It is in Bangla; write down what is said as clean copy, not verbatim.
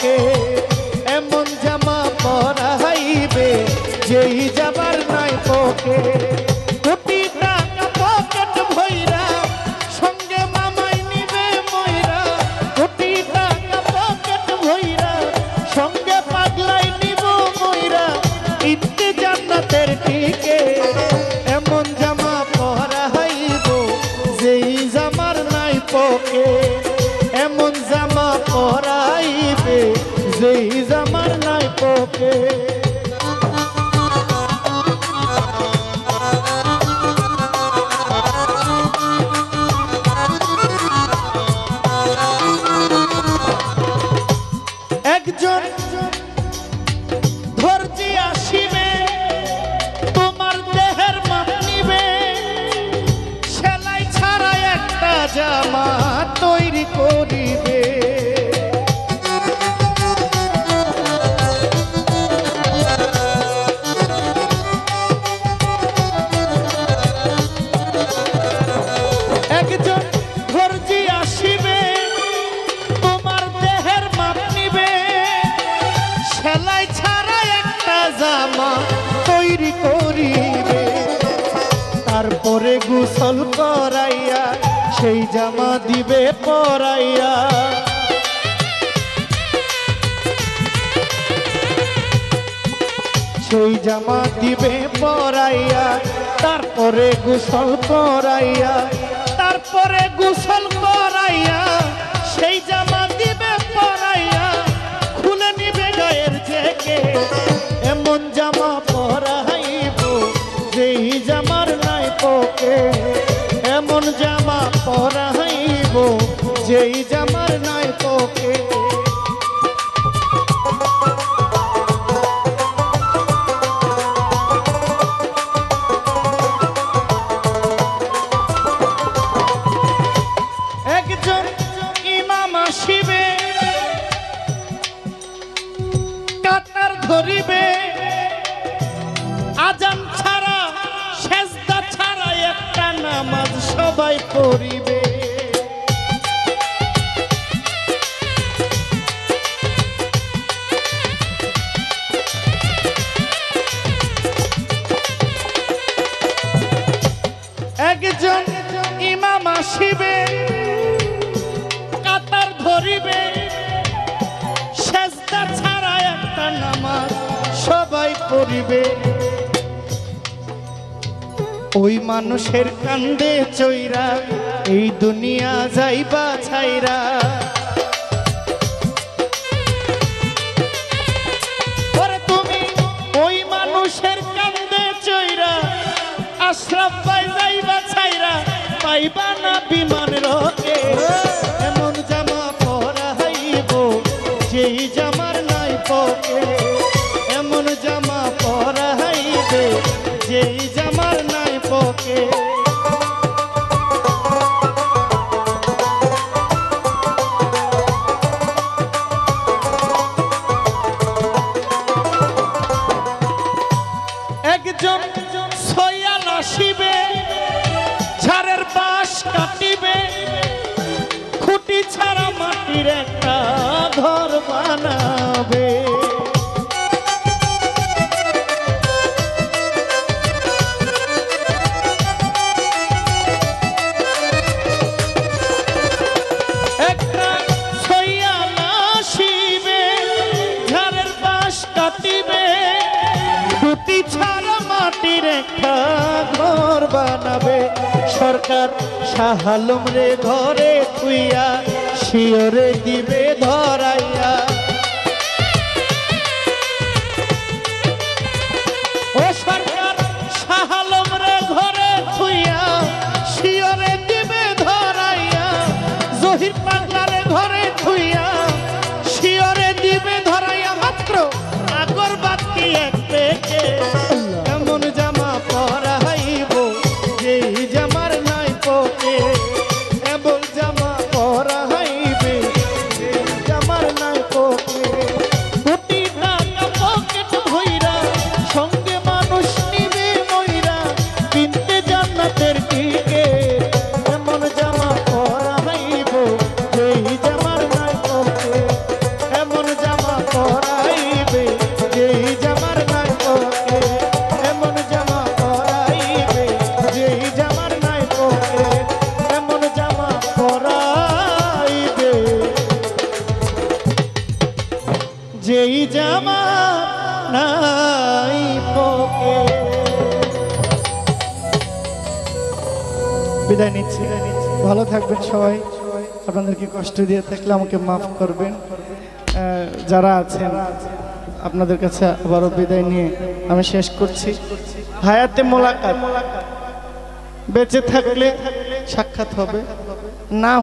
পকে এমন জামা পরাইবে যেই জামার নাই পকে কোটি টাকা পকেট ভইরা সঙ্গে মামাই নিবে ময়রা কোটি টাকা পকেট ভইরা সঙ্গে পাগলাই নিব ময়রা ইতে জান্নাতের টিকে এমন জামা পরাইব যেই জামার নাই পকে এমন জামা পরাইবে যেই জামার নাই পকে একজন ধৈর্য আসিবে তোমার দেহের মাপ নিবে সেলাই ছাড়া একটা জামা তৈরি করিবে একজন ধৈর্য আসিবে তোমার দেহের মাপ নিবে সেলাই ছাড়া একটা জামা তৈরি করিবে তারপরে গোসল করাইয়া সেই জামা দিবে পরাইয়া সেই জামা দিবে পরাইয়া তারপরে গোসল করাইয়া তারপরে গোসল করাইয়া সেই জামা দিবে পরাইয়া খুলে নিবে গায়ের জেকে এমন জামা পরাইব যেই জামার নাই পকে এমন জামা পরাইব যেই জামার নাই পকে একজন ইমাম আসিবে কাতার ধরিবে আজান ছাড়া সেজদা ছাড়া একটা নামাজ সবাই পড়িবে একজন ইমাম আসিবে কাতার ধরিবে সেজদা ছাড়া একটা নামাজ সবাই পড়িবে ওই মানুষের কান্দে চইরা এই দুনিয়া যাইবা ছাইরা ওরে তুমি ওই মানুষের কান্দে চইরা আশরাফ ভাই যাইবা ছাইরা পাইবা না বিমান রকে এমন জামা পরাইব যেই জামার নাই পকে এমন জামা পরাইবে যেই জামার নাই পকে একজন সয়াল আসিবে ঝাড়ের বাঁশ কাটিবে খুঁটি ছাড়া মাটির একটা ঘর বানাবে একটা সয়াল আসিবে ঝাড়ের বাঁশ কাটিবে খুঁটি ছাড়া মাটির একটা ঘর বানাবে সরকার শাহ আলম রে ঘরে থুইয়া শিওরে দিবে ধরাইয়া ও সরকার শাহ আলম রে ঘরে থুইয়া শিওরে দিবে ধরাইয়া জহির পাগলারে ঘরে থুইয়া শিওরে দিবে ধরাইয়া মাত্র আগরবাতি এক পেকে এমন জামা পরাইব যেই জামার নাই পকে এমন জামা পরাইবে যেই এই জামা নাই পকে। বিদায় নিচ্ছি, ভালো থাকবেন সবাই। আপনাদেরকে কষ্ট দিয়ে থাকলে আমাকে মাফ করবেন। যারা আছেন আপনাদের কাছে আবারও বিদায় নিয়ে আমি শেষ করছি। হায়াতে মোলাকাত, বেঁচে থাকলে সাক্ষাৎ হবে, না